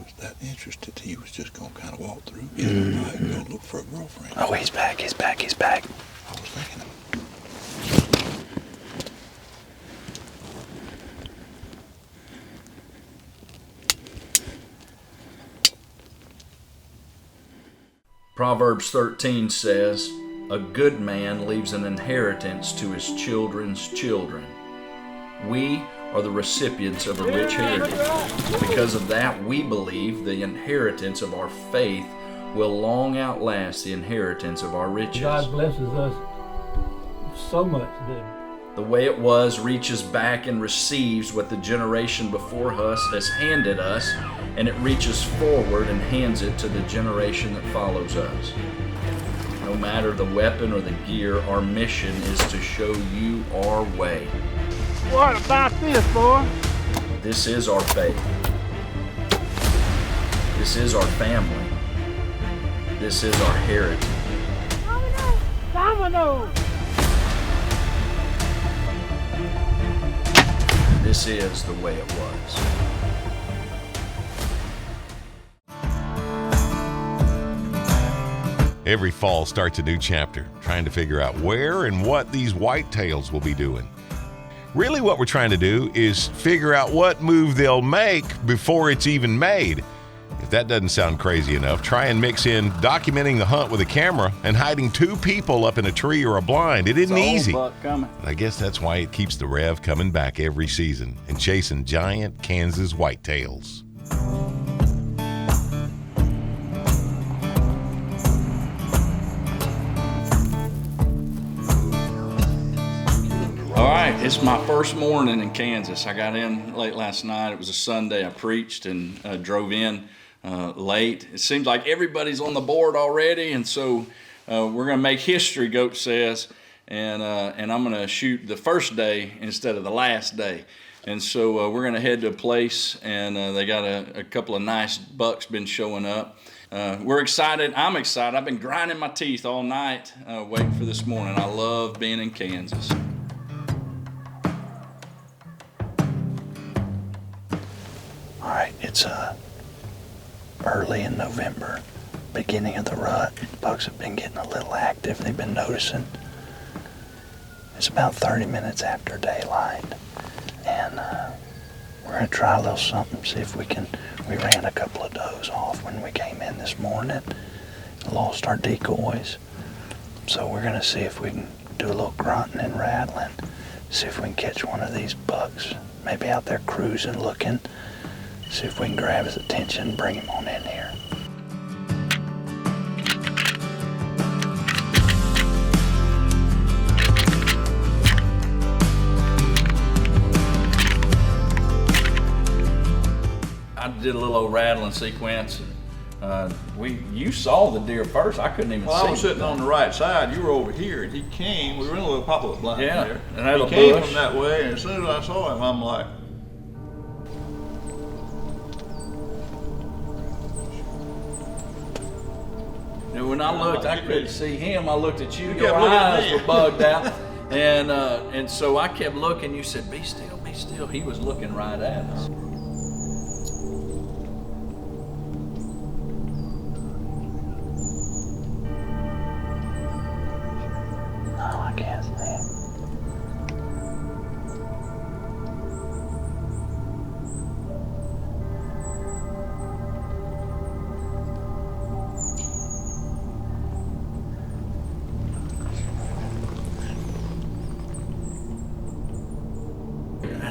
was that interested, he was just going to kind of walk through, get in the bike, and go look for a girlfriend. Oh, he's back. I was thinking of Proverbs 13 says, "A good man leaves an inheritance to his children's children." We are the recipients of a rich heritage. Because of that, we believe the inheritance of our faith will long outlast the inheritance of our riches. God blesses us so much, dude. The way it was reaches back and receives what the generation before us has handed us, and it reaches forward and hands it to the generation that follows us. No matter the weapon or the gear, our mission is to show you our way. What about this, boy? This is our faith. This is our family. This is our heritage. Domino! This is the way it was. Every fall starts a new chapter, trying to figure out where and what these whitetails will be doing. Really what we're trying to do is figure out what move they'll make before it's even made. If that doesn't sound crazy enough, try and mix in documenting the hunt with a camera and hiding 2 people up in a tree or a blind. It isn't easy. But I guess that's why it keeps the Rev coming back every season and chasing giant Kansas whitetails. All right, it's my first morning in Kansas. I got in late last night. It was a Sunday. I preached and drove in late. It seems like everybody's on the board already, and so we're going to make history, Goat says, and I'm going to shoot the first day instead of the last day. And so we're going to head to a place, and they got a couple of nice bucks been showing up. We're excited. I'm excited. I've been grinding my teeth all night waiting for this morning. I love being in Kansas. All right, it's early in November, beginning of the rut. Bucks have been getting a little active. They've been noticing. It's about 30 minutes after daylight, and we're gonna try a little something, see if we ran a couple of does off when we came in this morning, lost our decoys. So we're gonna see if we can do a little grunting and rattling, see if we can catch one of these bucks, maybe out there cruising, looking. See if we can grab his attention and bring him on in here. I did a little old rattling sequence. You saw the deer first. I couldn't even see. Well, I was sitting on the right side. You were over here, and he came. We were in a little poplar blind there. And he came from that way, and as soon as I saw him, I'm like, when I looked, I couldn't see him. I looked at you. Your eyes were bugged out, and so I kept looking. You said, "Be still, be still." He was looking right at us. No, I can't see him.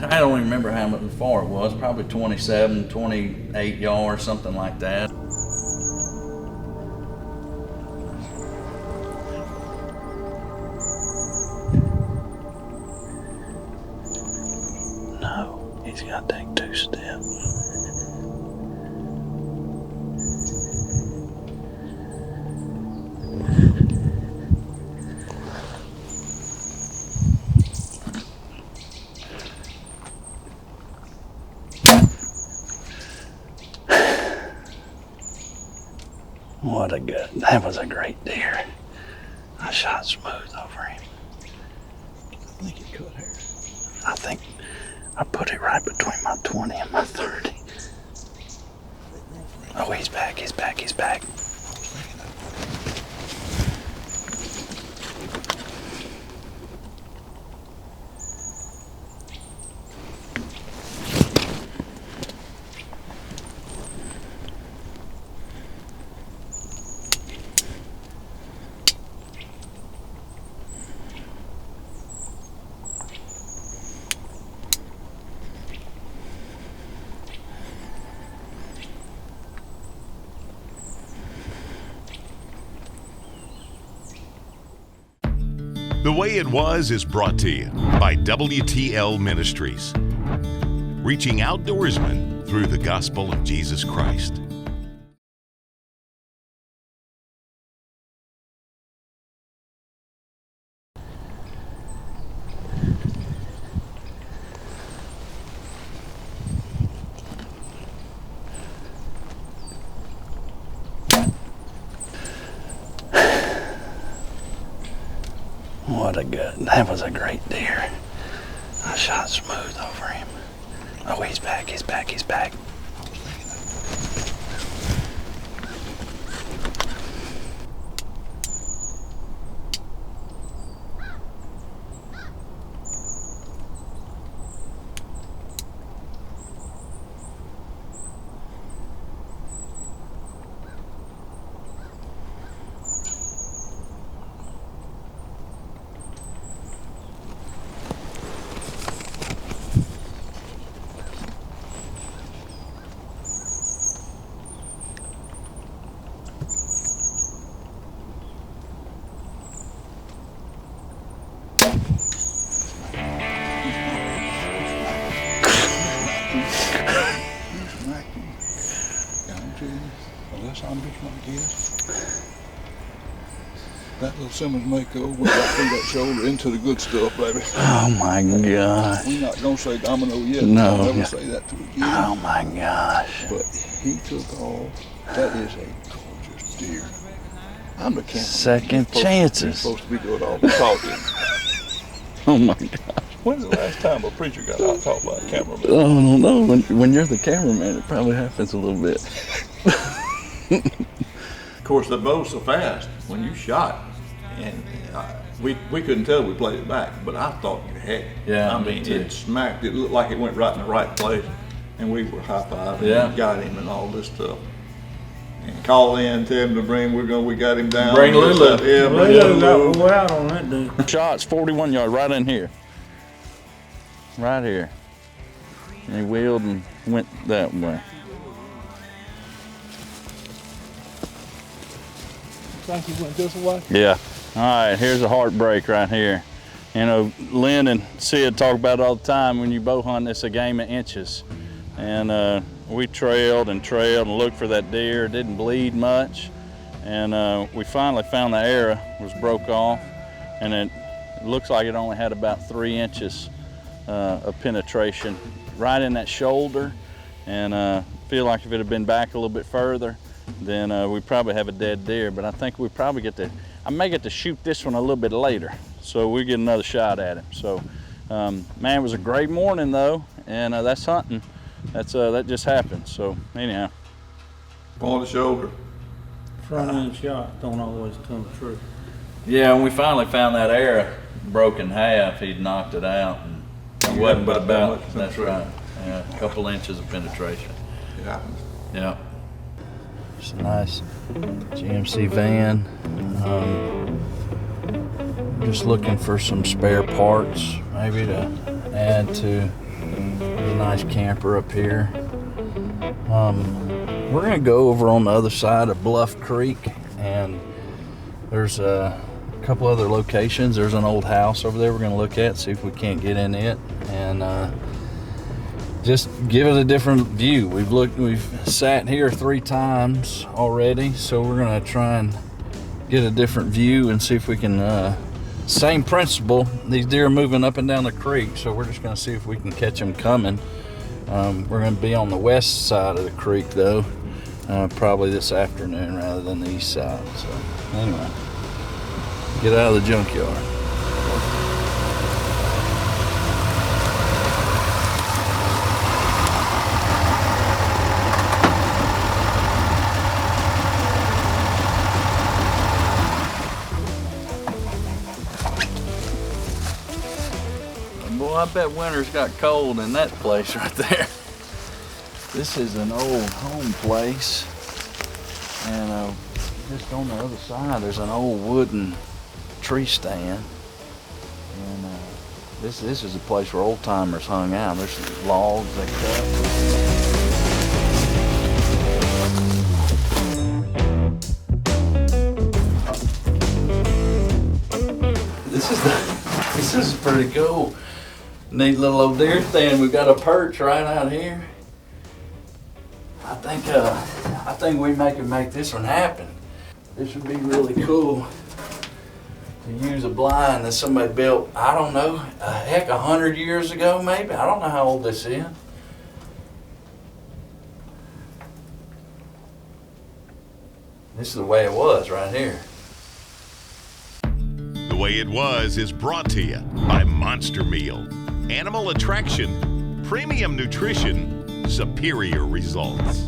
I don't even remember how far it was, probably 27, 28 yards, something like that. No, he's got to take 2 steps. What a good, that was a great deer. I shot smooth over him. I think he cut hair. I think I put it right between my 20 and my 30. Oh, he's back, he's back, he's back. The Way It Was is brought to you by WTL Ministries, reaching outdoorsmen through the gospel of Jesus Christ. What a good, that was a great deer. I shot smooth over him. Oh, he's back, he's back, he's back. Unless I'm just my guess. That little Simmons Mako went right through that shoulder into the good stuff, baby. Oh my gosh. We're not gonna say domino yet. No. I'll never say that to again. Oh my gosh. But he took off. That is a gorgeous deer. I'm the cameraman. Second You're chances. supposed to be doing all the talking. Oh my gosh. When's the last time a preacher got out talked by a cameraman? I don't know. When you're the cameraman, it probably happens a little bit. Of course, the bow's so fast when you shot, and we couldn't tell we played it back, but I thought you had it. Yeah, I me mean, too. it smacked. It looked like it went right in the right place, and we were high-fiving Yeah. and got him and all this stuff. And call in, tell him to bring. We got him down. Bring Lulu. Yeah, bring Lulu got Lulu. wore out on that dude. Shots 41 yards right in here. Right here. And he wheeled and went that way. Think he went this way? Yeah. All right, here's a heartbreak right here. You know, Lynn and Sid talk about it all the time. When you bow hunt, it's a game of inches. And we trailed and looked for that deer. It didn't bleed much. And we finally found the arrow was broke off. And it looks like it only had about 3 inches of penetration right in that shoulder. And feel like if it had been back a little bit further, then we probably have a dead deer. But I think we probably I may get to shoot this one a little bit later, so we get another shot at him. So, man, it was a great morning though, and that's hunting. That just happened. So anyhow, On the shoulder. Front end shot don't always come true. Yeah, when we finally found that arrow broke in half, he'd knocked it out. And it wasn't but about, that's right, yeah, a couple inches of penetration. It happens. Yeah. it's a nice GMC van. Just looking for some spare parts, maybe to add to the nice camper up here. We're gonna go over on the other side of Bluff Creek, and there's a couple other locations. There's an old house over there we're gonna look at, see if we can't get in it, and just give it a different view. We've sat here 3 times already, so we're gonna try and get a different view and see if we can, same principle. These deer are moving up and down the creek, so we're just gonna see if we can catch them coming. We're gonna be on the west side of the creek though, probably this afternoon rather than the east side. So anyway, get out of the junkyard. I bet winter's got cold in that place right there. This is an old home place. And just on the other side, there's an old wooden tree stand. And this is a place where old timers hung out. There's some logs they cut. This is pretty cool. Neat little old deer stand. We've got a perch right out here. I think we can make this one happen. This would be really cool to use a blind that somebody built, I don't know, a heck, 100 years ago maybe. I don't know how old this is. This is the way it was right here. The Way It Was is brought to you by Monster Meal. Animal attraction, premium nutrition, superior results.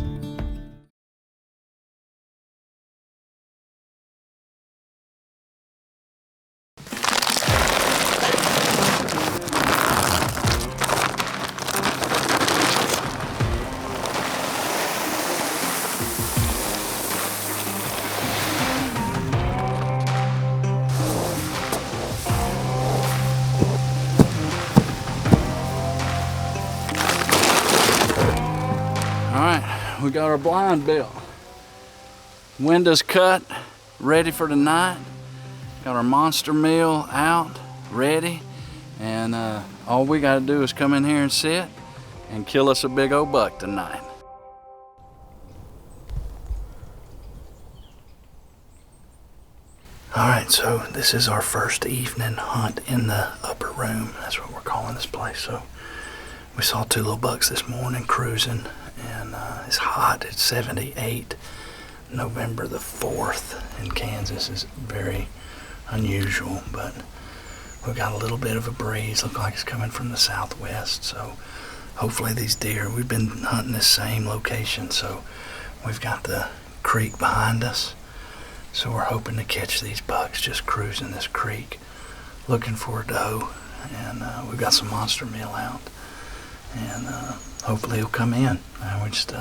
We got our blind built. Windows cut, ready for tonight. Got our monster meal out, ready. And all we gotta do is come in here and sit and kill us a big old buck tonight. All right, so this is our first evening hunt in the upper room. That's what we're calling this place. So we saw 2 little bucks this morning cruising, and it's hot. It's 78. November the 4th in Kansas is very unusual, but we've got a little bit of a breeze. Looks like it's coming from the southwest, so hopefully these deer, we've been hunting this same location, so we've got the creek behind us, so we're hoping to catch these bucks just cruising this creek looking for a doe. And we've got some monster meal out, and hopefully he'll come in. We're just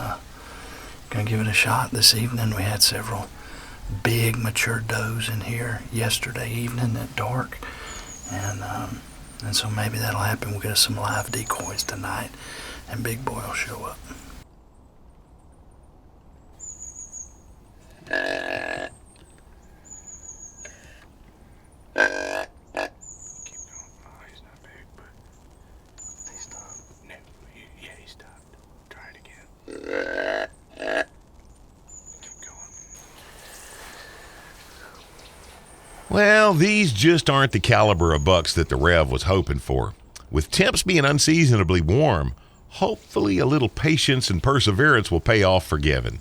gonna give it a shot this evening. We had several big mature does in here yesterday evening at dark, and so maybe that'll happen. We'll get us some live decoys tonight, and Big Boy will show up. Well, these just aren't the caliber of bucks that the Rev was hoping for. With temps being unseasonably warm, hopefully a little patience and perseverance will pay off for Gavin.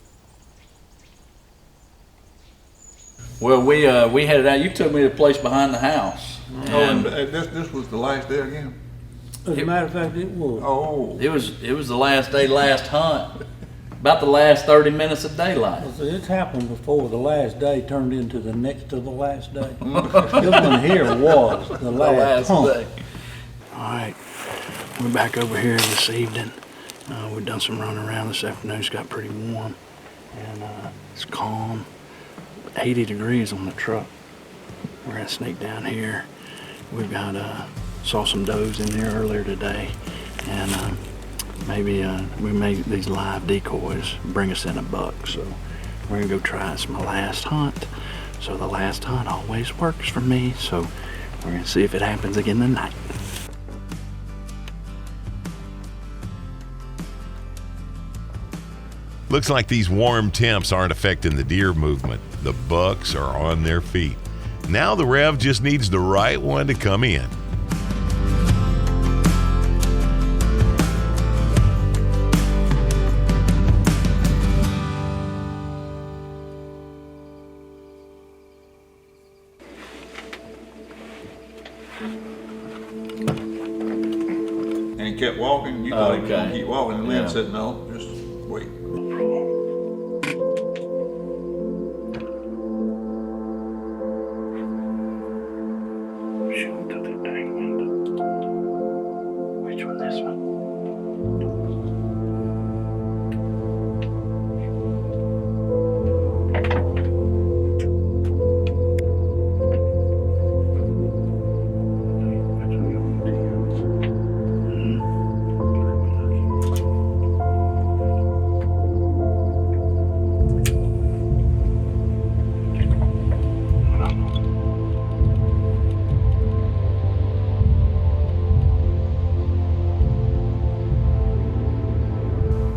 Well, we headed out. You took me to the place behind the house. And this was the last day again? As a matter of fact, it was. Oh. It was the last day, last hunt. About the last 30 minutes of daylight. It's happened before. The last day turned into the next to the last day. This one here was the last hunt. Day. All right, we're back over here this evening. We've done some running around this afternoon. It's got pretty warm, and it's calm. 80 degrees on the truck. We're gonna sneak down here. We've got saw some does in there earlier today, and maybe we made these live decoys bring us in a buck. So we're gonna go try it. It's my last hunt, so the last hunt always works for me. So we're gonna see if it happens again tonight. Looks like these warm temps aren't affecting the deer movement. The bucks are on their feet. Now the Rev just needs the right one to come in. And kept walking. You thought he was gonna Okay. keep walking, and then Yeah. said, no, just wait.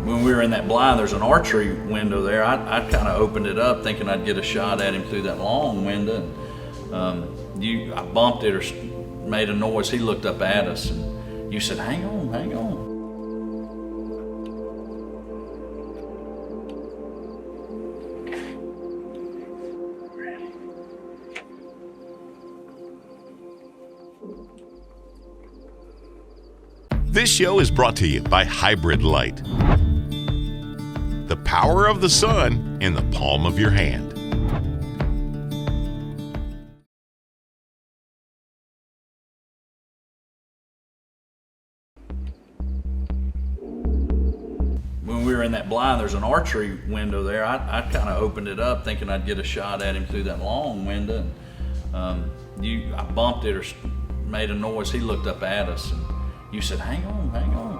When we were in that blind, there's an archery window there. I kind of opened it up thinking I'd get a shot at him through that long window. I bumped it or made a noise. He looked up at us and you said, hang on, hang on. This show is brought to you by Hybrid Light. The power of the sun in the palm of your hand. When we were in that blind, there's an archery window there. I kind of opened it up thinking I'd get a shot at him through that long window. I bumped it or made a noise. He looked up at us and you said, hang on, hang on.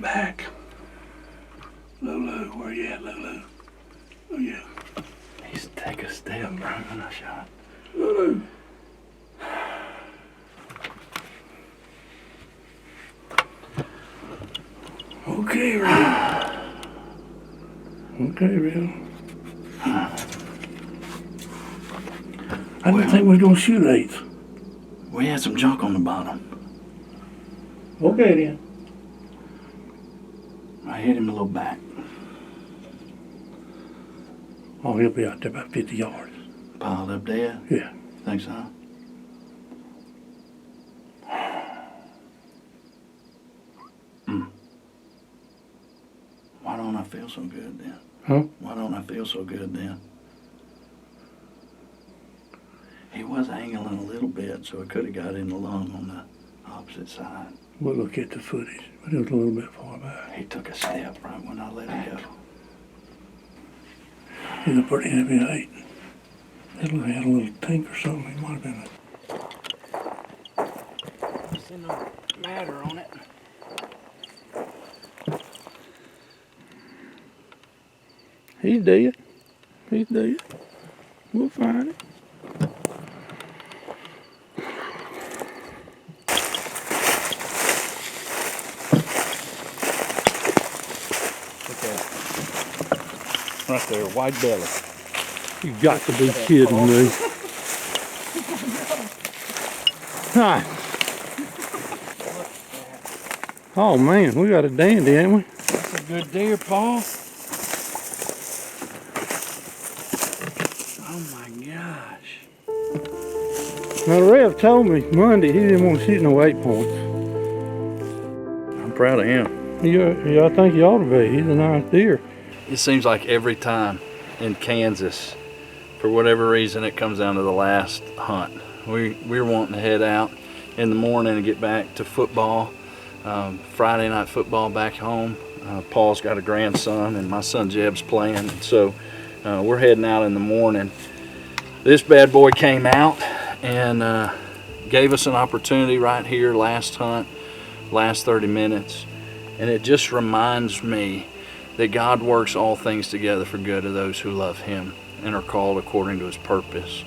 Back. Lulu, where you at, Lulu? Oh, yeah. He's take a step right when I shot. Lulu. Okay, Real. Okay, Real. I didn't think we was gonna shoot 8. We had some junk on the bottom. Okay, then. I hit him a little back. Oh, he'll be out there about 50 yards. Piled up dead? Yeah. Think so? Why don't I feel so good then? Huh? Why don't I feel so good then? He was angling a little bit, so it could have got in the lung on the opposite side. We'll look at the footage, but it was a little bit far back. He took a step right when I let him go. He's a pretty heavy 8. It had a little tink or something. It might have been There's no matter on it. He's dead. He's dead. We'll find it. Right there, white belly. You got to be kidding me. Hi. Oh man, we got a dandy, ain't we? That's a good deer, Paul. Oh my gosh. Now the Rev told me Monday he didn't want to shoot no 8 points. I'm proud of him. Yeah, I think he ought to be. He's a nice deer. It seems like every time in Kansas, for whatever reason, it comes down to the last hunt. We're wanting to head out in the morning and get back to football, Friday night football back home. Paul's got a grandson and my son Jeb's playing, and so we're heading out in the morning. This bad boy came out and gave us an opportunity right here last hunt, last 30 minutes, and it just reminds me that God works all things together for good of those who love him and are called according to his purpose.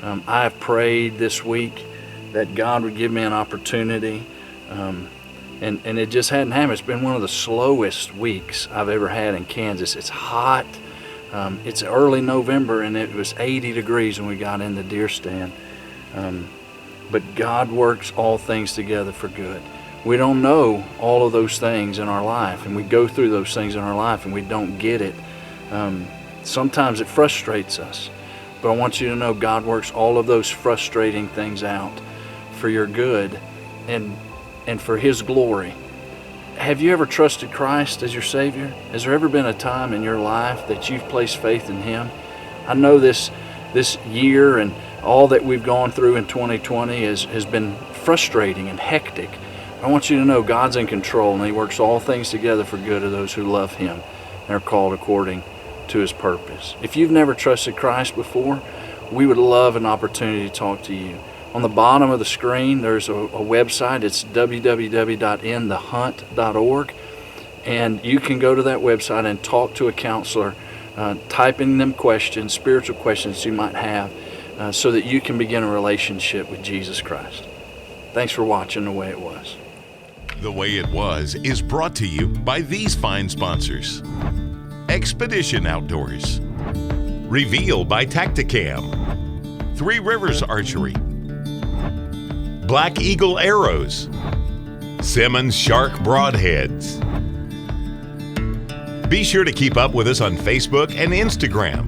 I have prayed this week that God would give me an opportunity, and it just hadn't happened. It's been one of the slowest weeks I've ever had in Kansas. It's hot. It's early November and it was 80 degrees when we got in the deer stand. But God works all things together for good. We don't know all of those things in our life, and we go through those things in our life and we don't get it. Sometimes it frustrates us, But I want you to know God works all of those frustrating things out for your good and for His glory. Have you ever trusted Christ as your Savior? Has there ever been a time in your life that you've placed faith in Him? I know this year and all that we've gone through in 2020 has been frustrating and hectic. I want you to know God's in control, and He works all things together for good of those who love Him and are called according to His purpose. If you've never trusted Christ before, we would love an opportunity to talk to you. On the bottom of the screen, there's a website. It's www.inthehunt.org, and you can go to that website and talk to a counselor, type in them questions, spiritual questions you might have, so that you can begin a relationship with Jesus Christ. Thanks for watching The Way It Was. The Way It Was is brought to you by these fine sponsors: Expedition Outdoors, Reveal by Tacticam, Three Rivers Archery, Black Eagle Arrows, Simmons Shark Broadheads. Be sure to keep up with us on Facebook and Instagram